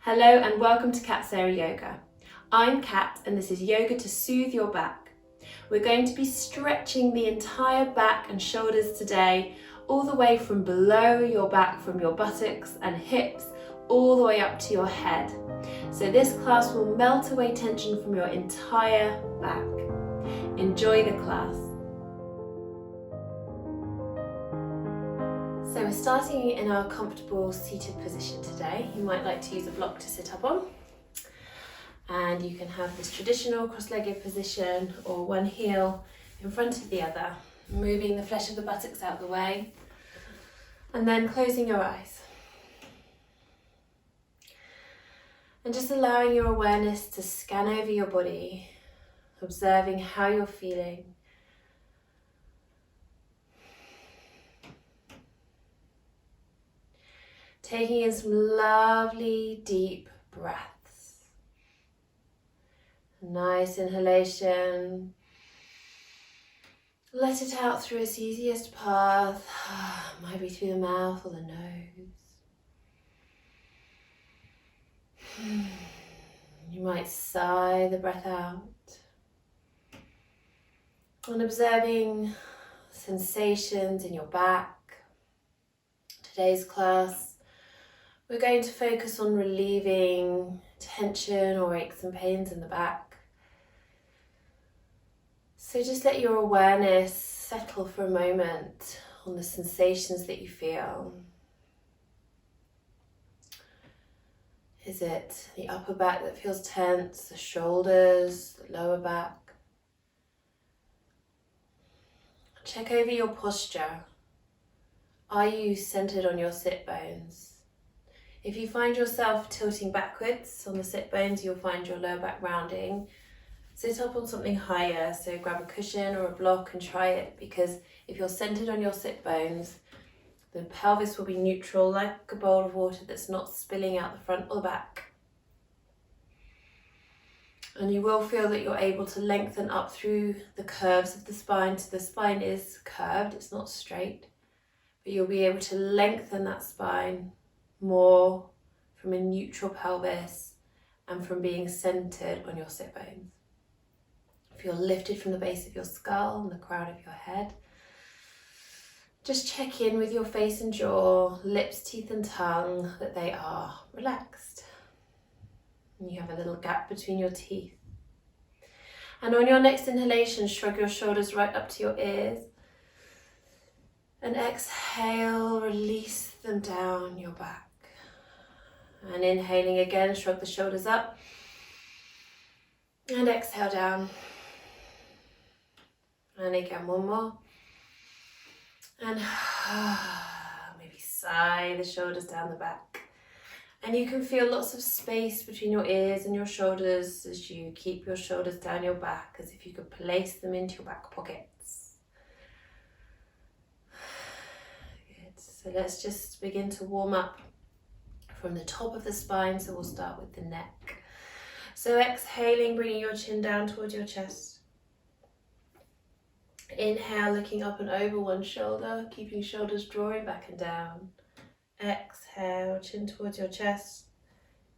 Hello and welcome to Cat Sara Yoga. I'm Kat and this is yoga to soothe your back. We're going to be stretching the entire back and shoulders today, all the way from below your back, from your buttocks and hips, all the way up to your head. So this class will melt away tension from your entire back. Enjoy the class. So we're starting in our comfortable seated position today. You might like to use a block to sit up on. And you can have this traditional cross-legged position or one heel in front of the other, moving the flesh of the buttocks out of the way and then closing your eyes. And just allowing your awareness to scan over your body, observing how you're feeling. Taking in some lovely deep breaths. Nice inhalation. Let it out through its easiest path. Might be through the mouth or the nose. You might sigh the breath out. And observing sensations in your back. Today's class, we're going to focus on relieving tension or aches and pains in the back. So just let your awareness settle for a moment on the sensations that you feel. Is it the upper back that feels tense, the shoulders, the lower back? Check over your posture. Are you centered on your sit bones? If you find yourself tilting backwards on the sit bones, you'll find your lower back rounding. Sit up on something higher, so grab a cushion or a block and try it, because if you're centered on your sit bones, the pelvis will be neutral, like a bowl of water that's not spilling out the front or the back. And you will feel that you're able to lengthen up through the curves of the spine. So the spine is curved, it's not straight, but you'll be able to lengthen that spine more from a neutral pelvis and from being centered on your sit bones. Feel lifted from the base of your skull and the crown of your head. Just check in with your face and jaw, lips, teeth and tongue, that they are relaxed. And you have a little gap between your teeth. And on your next inhalation, shrug your shoulders right up to your ears. And exhale, release them down your back. And inhaling again, shrug the shoulders up. And exhale down. And again, one more. And maybe sigh the shoulders down the back. And you can feel lots of space between your ears and your shoulders as you keep your shoulders down your back, as if you could place them into your back pockets. Good. So let's just begin to warm up from the top of the spine. So we'll start with the neck. So exhaling, bringing your chin down towards your chest. Inhale, looking up and over one shoulder, keeping shoulders drawing back and down. Exhale, chin towards your chest.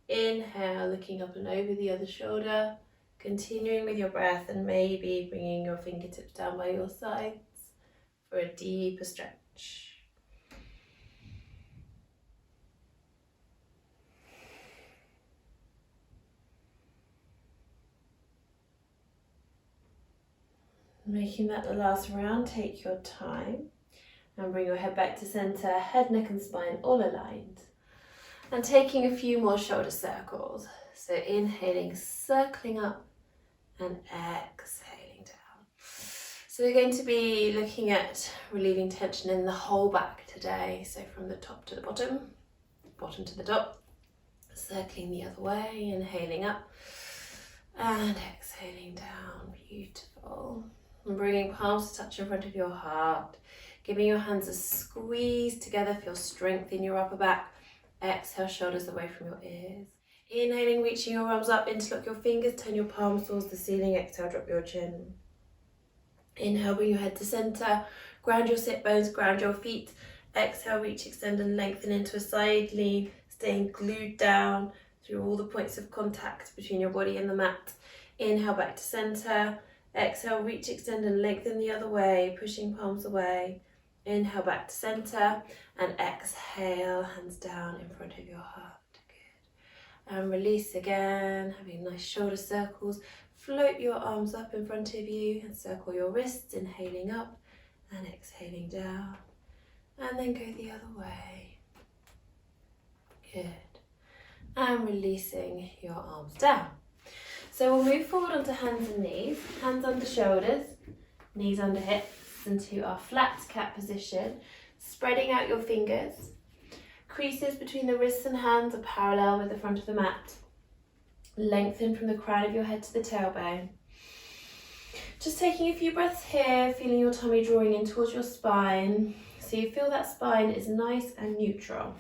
Inhale, looking up and over the other shoulder. Continuing with your breath and maybe bringing your fingertips down by your sides for a deeper stretch. Making that the last round, take your time and bring your head back to center, head, neck and spine all aligned. And taking a few more shoulder circles. So inhaling, circling up and exhaling down. So we're going to be looking at relieving tension in the whole back today. So from the top to the bottom, bottom to the top, circling the other way, inhaling up and exhaling down. Beautiful. And bringing palms to touch in front of your heart, giving your hands a squeeze together, feel strength in your upper back. Exhale, shoulders away from your ears. Inhaling, reaching your arms up, interlock your fingers, turn your palms towards the ceiling. Exhale, drop your chin. Inhale, bring your head to center, ground your sit bones, ground your feet. Exhale, reach, extend and lengthen into a side lean, staying glued down through all the points of contact between your body and the mat. Inhale back to center. Exhale, reach, extend and lengthen the other way, pushing palms away. Inhale back to center and exhale, hands down in front of your heart. Good. And release again, having nice shoulder circles. Float your arms up in front of you and circle your wrists, inhaling up and exhaling down. And then go the other way. Good. And releasing your arms down. So we'll move forward onto hands and knees, hands under shoulders, knees under hips, into our flat cat position, spreading out your fingers. Creases between the wrists and hands are parallel with the front of the mat. Lengthen from the crown of your head to the tailbone. Just taking a few breaths here, feeling your tummy drawing in towards your spine, so you feel that spine is nice and neutral.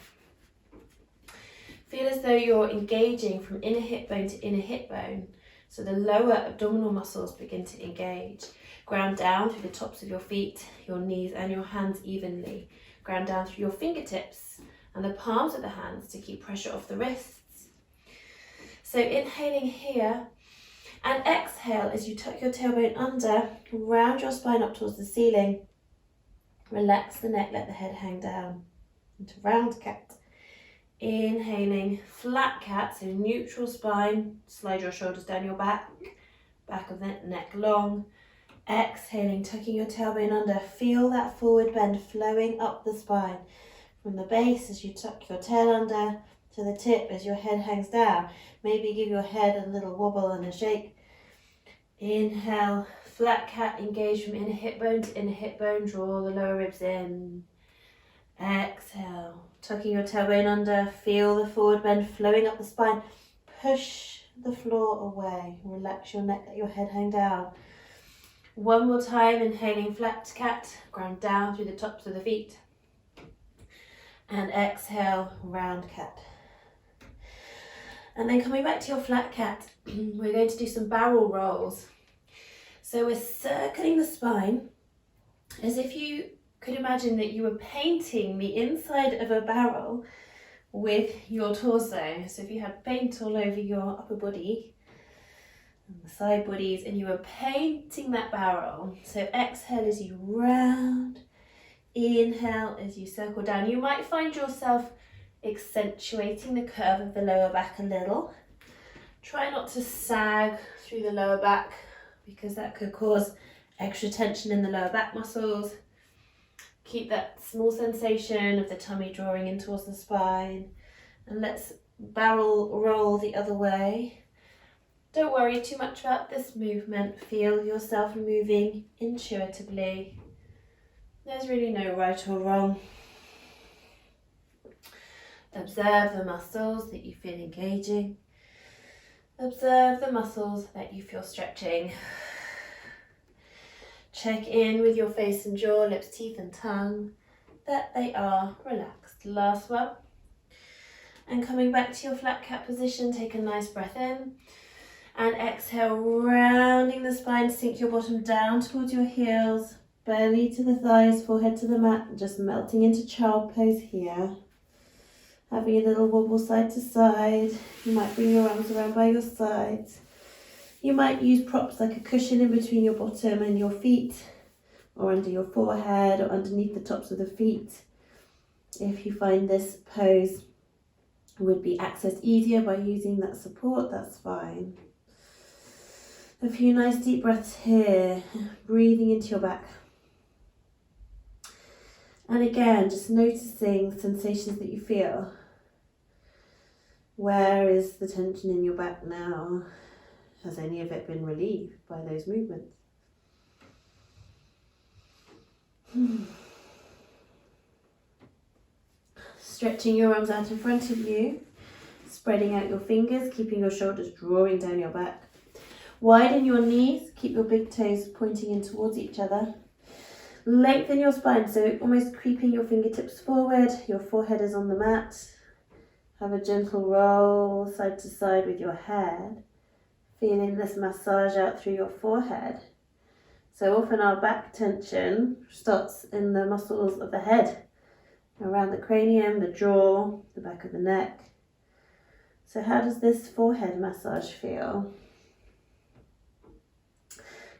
Feel as though you're engaging from inner hip bone to inner hip bone. So the lower abdominal muscles begin to engage. Ground down through the tops of your feet, your knees and your hands evenly. Ground down through your fingertips and the palms of the hands to keep pressure off the wrists. So inhaling here and exhale as you tuck your tailbone under, round your spine up towards the ceiling. Relax the neck, let the head hang down into round cat. Inhaling, flat cat, so neutral spine, slide your shoulders down your back of the neck long. Exhaling, tucking your tailbone under, feel that forward bend flowing up the spine. From the base as you tuck your tail under to the tip as your head hangs down. Maybe give your head a little wobble and a shake. Inhale, flat cat, engage from inner hip bone to inner hip bone, draw the lower ribs in. Exhale, tucking your tailbone under, feel the forward bend flowing up the spine. Push the floor away, relax your neck, let your head hang down. One more time, inhaling flat cat, ground down through the tops of the feet. And exhale, round cat. And then coming back to your flat cat, we're going to do some barrel rolls. So we're circling the spine as if you could imagine that you were painting the inside of a barrel with your torso. So if you had paint all over your upper body and the side bodies and you were painting that barrel. So exhale as you round, inhale as you circle down. You might find yourself accentuating the curve of the lower back a little. Try not to sag through the lower back because that could cause extra tension in the lower back muscles. Keep that small sensation of the tummy drawing in towards the spine. And let's barrel roll the other way. Don't worry too much about this movement. Feel yourself moving intuitively. There's really no right or wrong. Observe the muscles that you feel engaging. Observe the muscles that you feel stretching. Check in with your face and jaw, lips, teeth and tongue, that they are relaxed. Last one. And coming back to your flat cat position, take a nice breath in. And exhale, rounding the spine, sink your bottom down towards your heels, belly to the thighs, forehead to the mat, just melting into child pose here. Having a little wobble side to side. You might bring your arms around by your sides. You might use props like a cushion in between your bottom and your feet, or under your forehead, or underneath the tops of the feet. If you find this pose would be accessed easier by using that support, that's fine. A few nice deep breaths here, breathing into your back. And again, just noticing the sensations that you feel. Where is the tension in your back now? Has any of it been relieved by those movements? Stretching your arms out in front of you, spreading out your fingers, keeping your shoulders drawing down your back. Widen your knees, keep your big toes pointing in towards each other. Lengthen your spine, so almost creeping your fingertips forward, your forehead is on the mat. Have a gentle roll side to side with your head. Feeling this massage out through your forehead. So often our back tension starts in the muscles of the head, around the cranium, the jaw, the back of the neck. So how does this forehead massage feel?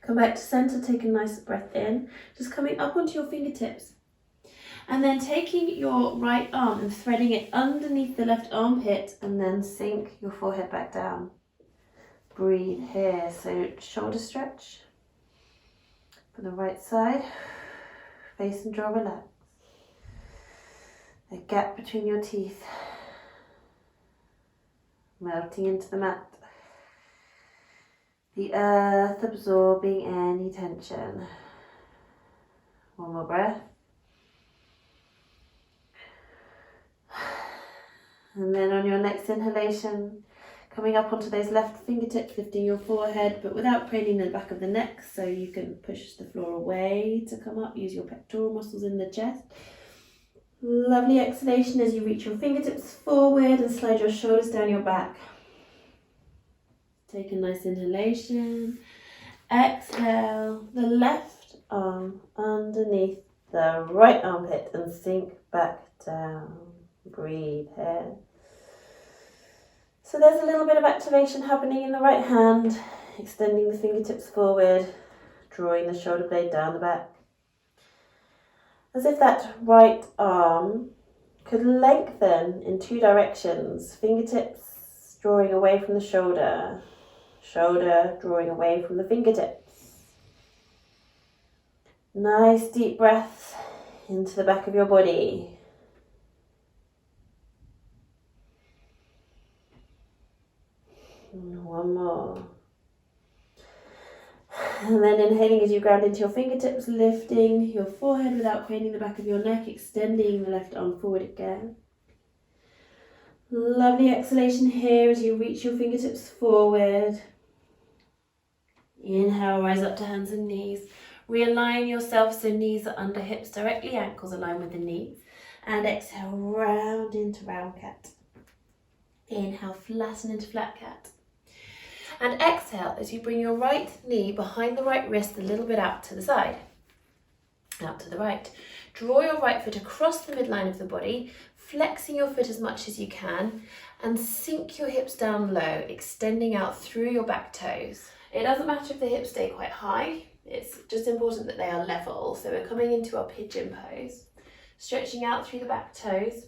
Come back to center, take a nice breath in, just coming up onto your fingertips. And then taking your right arm and threading it underneath the left armpit, and then sink your forehead back down. Breathe here, so shoulder stretch. For the right side, face and jaw relax. A gap between your teeth. Melting into the mat. The earth absorbing any tension. One more breath. And then on your next inhalation, coming up onto those left fingertips, lifting your forehead, but without craning the back of the neck, so you can push the floor away to come up. Use your pectoral muscles in the chest. Lovely exhalation as you reach your fingertips forward and slide your shoulders down your back. Take a nice inhalation. Exhale the left arm underneath the right armpit and sink back down. Breathe here. So there's a little bit of activation happening in the right hand, extending the fingertips forward, drawing the shoulder blade down the back. As if that right arm could lengthen in two directions. Fingertips drawing away from the shoulder. Shoulder drawing away from the fingertips. Nice deep breaths into the back of your body. And one more. And then inhaling as you ground into your fingertips, lifting your forehead without craning the back of your neck, extending the left arm forward again. Lovely exhalation here as you reach your fingertips forward. Inhale, rise up to hands and knees. Realign yourself so knees are under hips directly, ankles align with the knees. And exhale, round into round cat. Inhale, flatten into flat cat. And exhale as you bring your right knee behind the right wrist a little bit out to the side, out to the right. Draw your right foot across the midline of the body, flexing your foot as much as you can, and sink your hips down low, extending out through your back toes. It doesn't matter if the hips stay quite high, it's just important that they are level. So we're coming into our pigeon pose, stretching out through the back toes.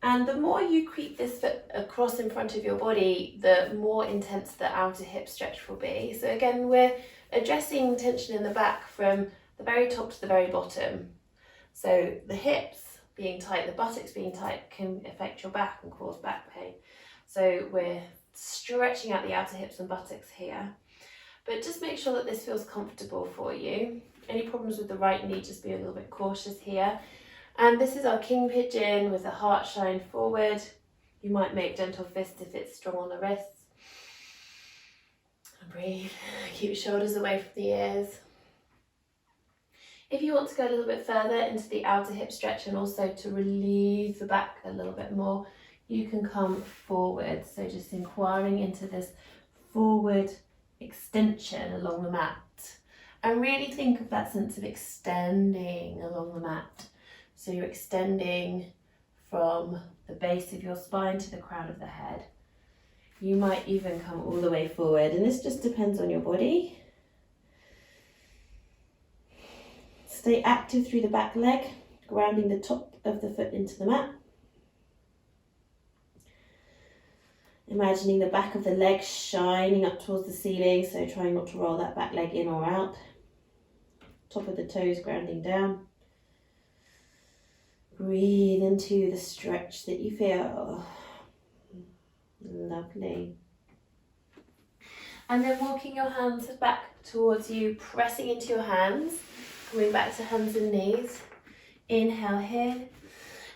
And the more you creep this foot across in front of your body, the more intense the outer hip stretch will be. So again, we're addressing tension in the back from the very top to the very bottom. So the hips being tight, the buttocks being tight can affect your back and cause back pain. So we're stretching out the outer hips and buttocks here. But just make sure that this feels comfortable for you. Any problems with the right knee, just be a little bit cautious here. And this is our king pigeon with the heart shine forward. You might make gentle fists if it's strong on the wrists. And breathe. Keep your shoulders away from the ears. If you want to go a little bit further into the outer hip stretch and also to relieve the back a little bit more, you can come forward. So just inquiring into this forward extension along the mat. And really think of that sense of extending along the mat. So you're extending from the base of your spine to the crown of the head. You might even come all the way forward, and this just depends on your body. Stay active through the back leg, grounding the top of the foot into the mat. Imagining the back of the leg shining up towards the ceiling, so trying not to roll that back leg in or out. Top of the toes grounding down. Breathe into the stretch that you feel. Lovely. And then walking your hands back towards you, pressing into your hands, coming back to hands and knees. Inhale here.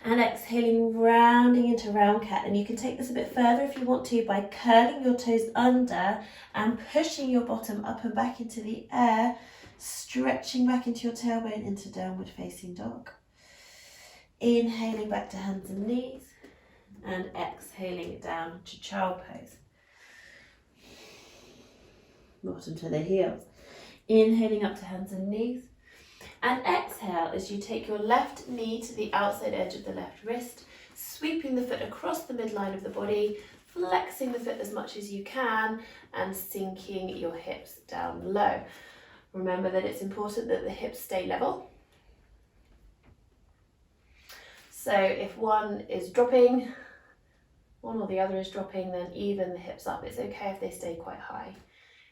And exhaling, rounding into round cat. And you can take this a bit further if you want to by curling your toes under and pushing your bottom up and back into the air, stretching back into your tailbone into downward facing dog. Inhaling back to hands and knees and exhaling down to child pose. Bottom to the heels. Inhaling up to hands and knees. And exhale as you take your left knee to the outside edge of the left wrist, sweeping the foot across the midline of the body, flexing the foot as much as you can and sinking your hips down low. Remember that it's important that the hips stay level. So if one is dropping, one or the other is dropping, then even the hips up. It's okay if they stay quite high.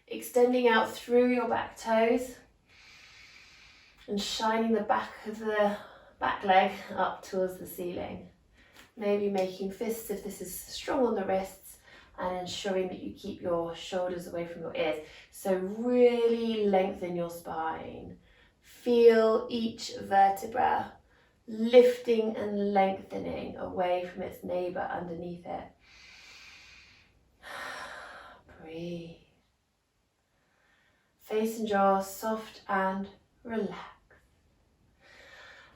Extending out through your back toes and shining the back of the back leg up towards the ceiling. Maybe making fists if this is strong on the wrists, and ensuring that you keep your shoulders away from your ears. So really lengthen your spine. Feel each vertebra lifting and lengthening away from its neighbour underneath it. Breathe. Face and jaw soft and relaxed.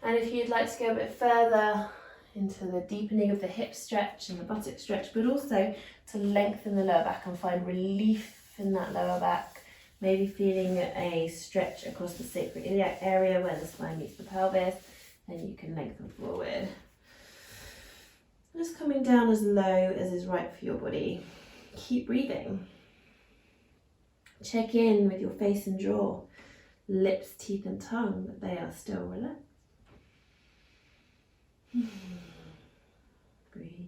And if you'd like to go a bit further into the deepening of the hip stretch and the buttock stretch, but also to lengthen the lower back and find relief in that lower back, maybe feeling a stretch across the sacroiliac area where the spine meets the pelvis, then you can lengthen forward. Just coming down as low as is right for your body. Keep breathing. Check in with your face and jaw, lips, teeth and tongue, that they are still relaxed. Breathe.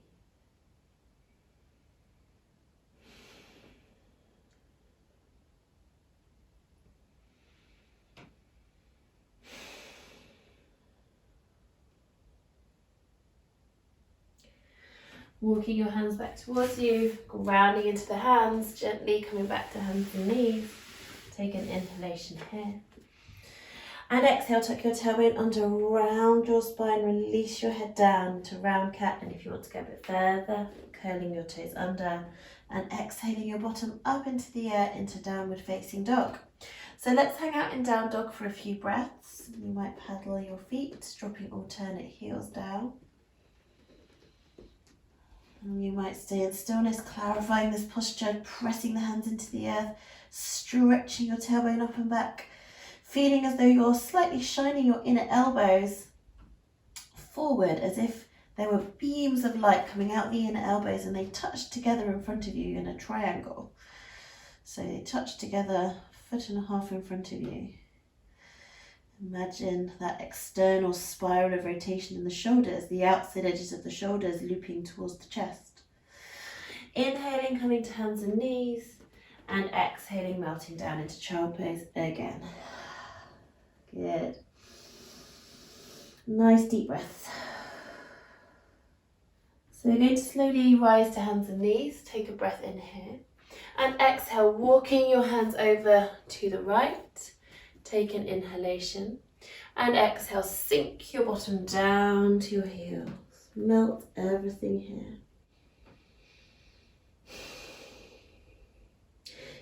Walking your hands back towards you, grounding into the hands, gently coming back to hands and knees. Take an inhalation here. And exhale, tuck your tailbone under, round your spine, release your head down to round cat. And if you want to go a bit further, curling your toes under and exhaling your bottom up into the air into downward facing dog. So let's hang out in down dog for a few breaths. You might paddle your feet, dropping alternate heels down. And you might stay in stillness, clarifying this posture, pressing the hands into the earth, stretching your tailbone up and back, feeling as though you're slightly shining your inner elbows forward, as if there were beams of light coming out the inner elbows and they touched together in front of you in a triangle. So they touch together, 1.5 foot in front of you. Imagine that external spiral of rotation in the shoulders, the outside edges of the shoulders looping towards the chest. Inhaling, coming to hands and knees, and exhaling, melting down into child pose again. Good. Nice deep breaths. So we're going to slowly rise to hands and knees. Take a breath in here. And exhale, walking your hands over to the right. Take an inhalation. And exhale, sink your bottom down to your heels. Melt everything here.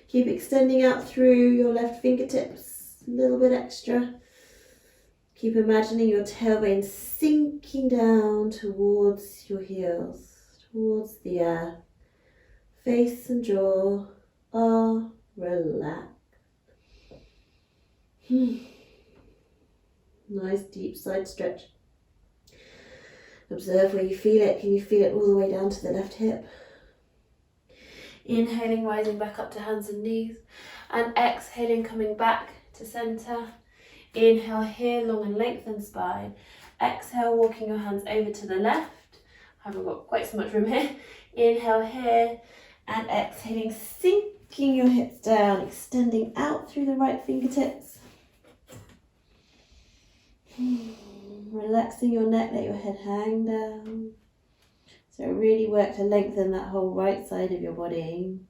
Keep extending out through your left fingertips. A little bit extra. Keep imagining your tailbone sinking down towards your heels, towards the earth. Face and jaw are relaxed. Nice deep side stretch. Observe where you feel it. Can you feel it all the way down to the left hip? Inhaling, rising back up to hands and knees. And exhaling, coming back to center. Inhale here, long and lengthened spine. Exhale, walking your hands over to the left. I haven't got quite so much room here. Inhale here. And exhaling, sinking your hips down, extending out through the right fingertips. Relaxing your neck, let your head hang down. So really work to lengthen that whole right side of your body.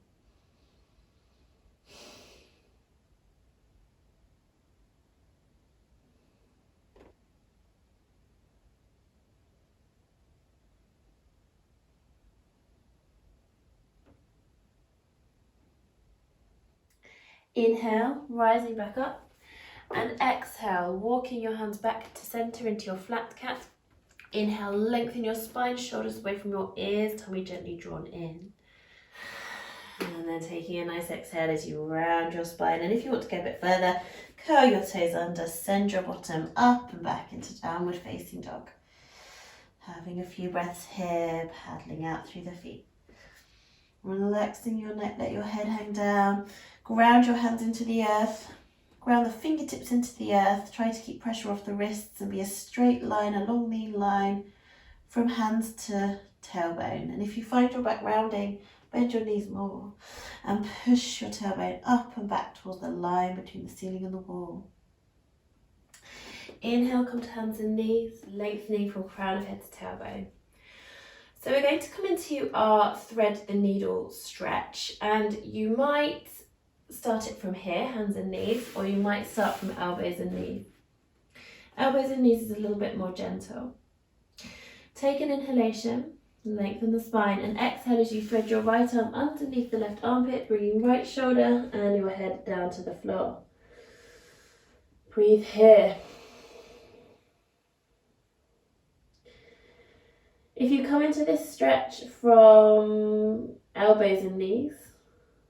Inhale, rising back up. And exhale, walking your hands back to center into your flat cat. Inhale, lengthen your spine, shoulders away from your ears, tummy gently drawn in. And then taking a nice exhale as you round your spine. And if you want to go a bit further, curl your toes under, send your bottom up and back into downward facing dog. Having a few breaths here, paddling out through the feet. Relaxing your neck, let your head hang down. Ground your hands into the earth. Ground the fingertips into the earth. Try to keep pressure off the wrists and be a straight line, a long lean line from hands to tailbone. And if you find your back rounding, bend your knees more and push your tailbone up and back towards the line between the ceiling and the wall. Inhale, come to hands and knees, lengthening from crown of head to tailbone. So we're going to come into our thread the needle stretch, and you might start it from here, hands and knees, or you might start from elbows and knees. Elbows and knees is a little bit more gentle. Take an inhalation, lengthen the spine, and exhale as you thread your right arm underneath the left armpit, bringing right shoulder and your head down to the floor. Breathe here. If you come into this stretch from elbows and knees,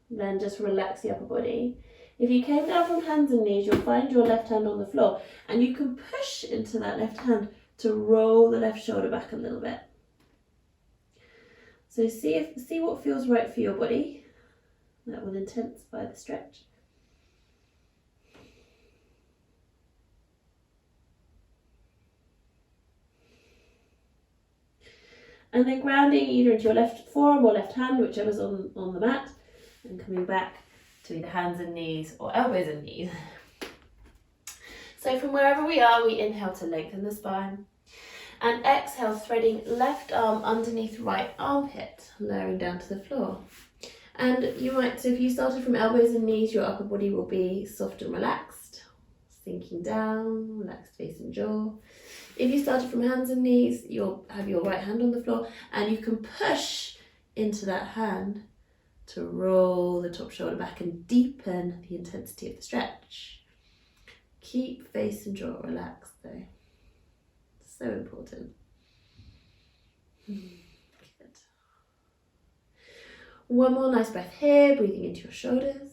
then just relax the upper body. If you came down from hands and knees, you'll find your left hand on the floor, and you can push into that left hand to roll the left shoulder back a little bit. So see what feels right for your body. That will intensify the stretch. And then grounding either into your left forearm or left hand, whichever's on the mat, and coming back to either hands and knees or elbows and knees. So from wherever we are, we inhale to lengthen the spine. And exhale, threading left arm underneath right armpit, lowering down to the floor. And so if you started from elbows and knees, your upper body will be soft and relaxed, sinking down, relaxed face and jaw. If you started from hands and knees, you'll have your right hand on the floor, and you can push into that hand to roll the top shoulder back and deepen the intensity of the stretch. Keep face and jaw relaxed though. So important. Good. One more nice breath here, breathing into your shoulders.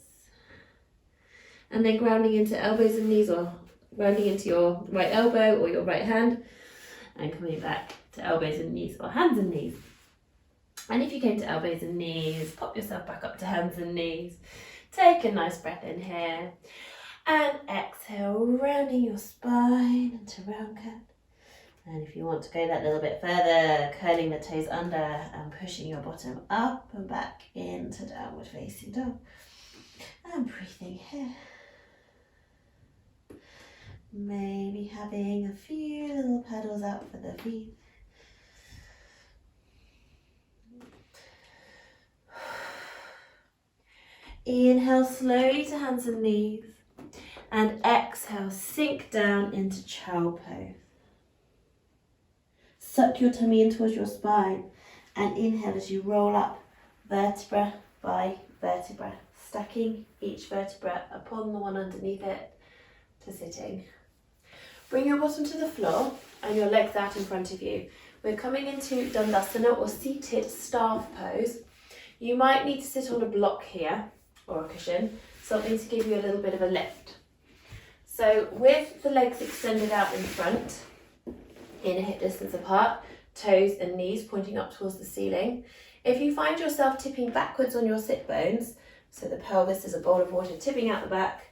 And then grounding into elbows and knees, or grounding into your right elbow or your right hand, and coming back to elbows and knees or hands and knees. And if you came to elbows and knees, pop yourself back up to hands and knees. Take a nice breath in here. And exhale, rounding your spine into round cat. And if you want to go that little bit further, curling the toes under and pushing your bottom up and back into downward facing dog. And breathing here. Maybe having a few little paddles out for the feet. Inhale slowly to hands and knees, and exhale, sink down into child pose. Suck your tummy in towards your spine, and inhale as you roll up vertebra by vertebra, stacking each vertebra upon the one underneath it to sitting. Bring your bottom to the floor and your legs out in front of you. We're coming into Dandasana, or seated staff pose. You might need to sit on a block here or a cushion, something to give you a little bit of a lift. So with the legs extended out in front, in a hip distance apart, toes and knees pointing up towards the ceiling. If you find yourself tipping backwards on your sit bones, so the pelvis is a bowl of water tipping out the back,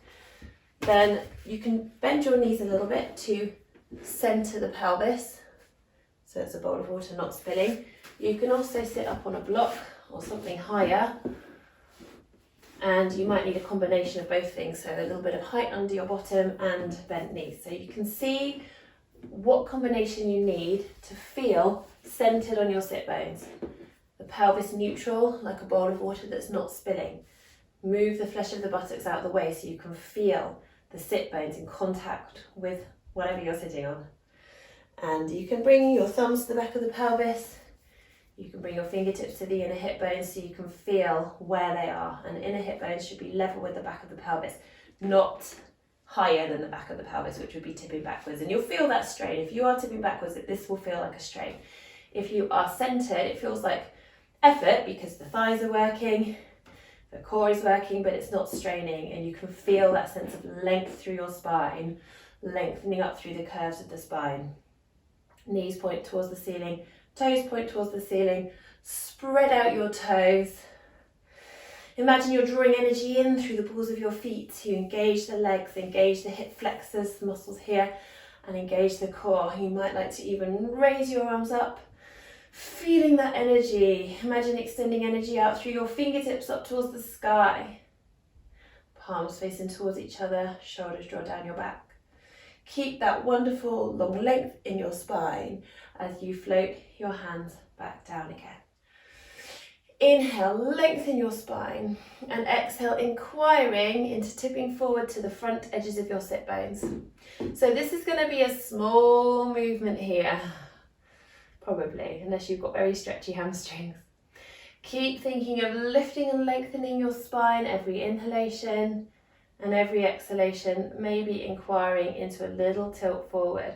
then you can bend your knees a little bit to center the pelvis, so it's a bowl of water not spilling. You can also sit up on a block or something higher, and you might need a combination of both things, so a little bit of height under your bottom and bent knees. So you can see what combination you need to feel centered on your sit bones. The pelvis neutral, like a bowl of water that's not spilling. Move the flesh of the buttocks out of the way so you can feel the sit bones in contact with whatever you're sitting on. And you can bring your thumbs to the back of the pelvis. You can bring your fingertips to the inner hip bones so you can feel where they are. And inner hip bones should be level with the back of the pelvis, not higher than the back of the pelvis, which would be tipping backwards. And you'll feel that strain. If you are tipping backwards, this will feel like a strain. If you are centered, it feels like effort because the thighs are working, the core is working, but it's not straining, and you can feel that sense of length through your spine, lengthening up through the curves of the spine. Knees point towards the ceiling, toes point towards the ceiling. Spread out your toes Imagine you're drawing energy in through the balls of your feet. You engage the legs, engage the hip flexors, the muscles here, and engage the core. You might like to even raise your arms up, feeling that energy. Imagine extending energy out through your fingertips up towards the sky. Palms facing towards each other, shoulders draw down your back. Keep that wonderful long length in your spine as you float your hands back down again. Inhale, lengthen your spine, and exhale, inquiring into tipping forward to the front edges of your sit bones. So this is going to be a small movement here, probably, unless you've got very stretchy hamstrings. Keep thinking of lifting and lengthening your spine every inhalation, and every exhalation, maybe inquiring into a little tilt forward.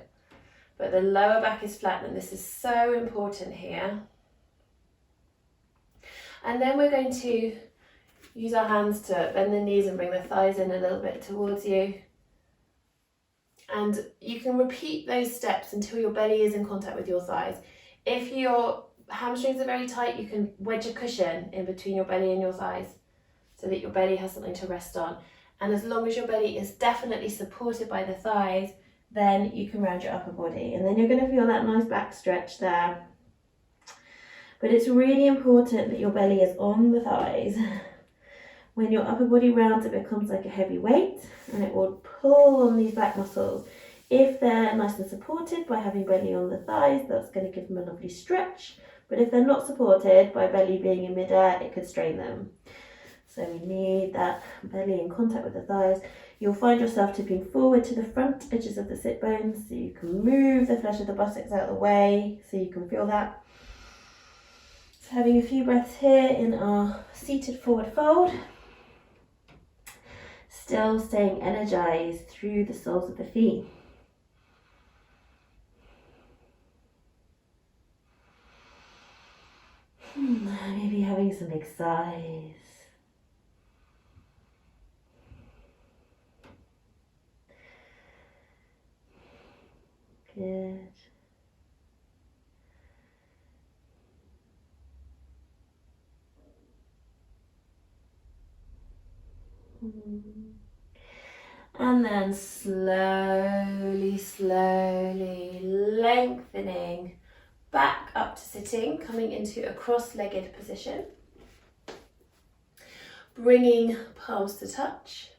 But the lower back is flat, and this is so important here. And then we're going to use our hands to bend the knees and bring the thighs in a little bit towards you. And you can repeat those steps until your belly is in contact with your thighs. If your hamstrings are very tight, you can wedge a cushion in between your belly and your thighs so that your belly has something to rest on. And as long as your belly is definitely supported by the thighs, then you can round your upper body. And then you're going to feel that nice back stretch there. But it's really important that your belly is on the thighs. When your upper body rounds, it becomes like a heavy weight and it will pull on these back muscles. If they're nice and supported by having belly on the thighs, that's going to give them a lovely stretch. But if they're not supported by belly being in midair, it could strain them. So we need that belly in contact with the thighs. You'll find yourself tipping forward to the front edges of the sit bones so you can move the flesh of the buttocks out of the way so you can feel that. Having a few breaths here in our seated forward fold. Still staying energized through the soles of the feet. Maybe having some big sighs. Good. And then slowly lengthening back up to sitting, coming into a cross-legged position. Bringing palms to touch.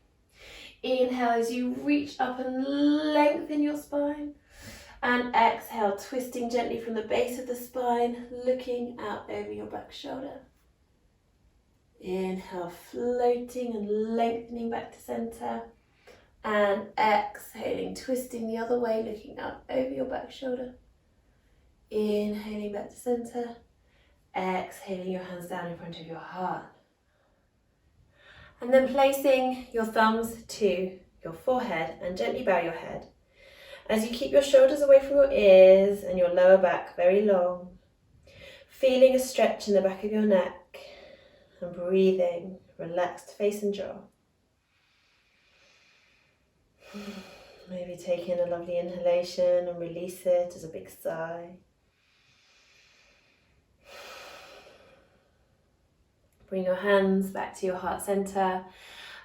Inhale as you reach up and lengthen your spine. And exhale, twisting gently from the base of the spine, looking out over your back shoulder. Inhale, floating and lengthening back to center. And exhaling, twisting the other way, looking out over your back shoulder. Inhaling back to center. Exhaling your hands down in front of your heart. And then placing your thumbs to your forehead and gently bow your head. As you keep your shoulders away from your ears and your lower back very long. Feeling a stretch in the back of your neck. And breathing, relaxed face and jaw. Maybe take in a lovely inhalation and release it as a big sigh. Bring your hands back to your heart center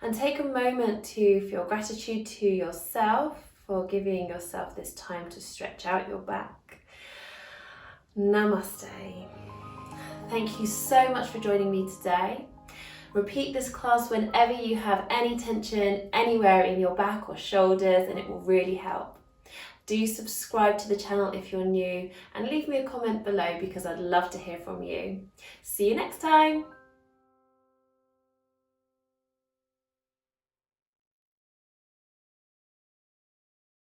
and take a moment to feel gratitude to yourself for giving yourself this time to stretch out your back. Namaste. Thank you so much for joining me today. Repeat this class whenever you have any tension anywhere in your back or shoulders, and it will really help. Do subscribe to the channel if you're new and leave me a comment below because I'd love to hear from you. See you next time.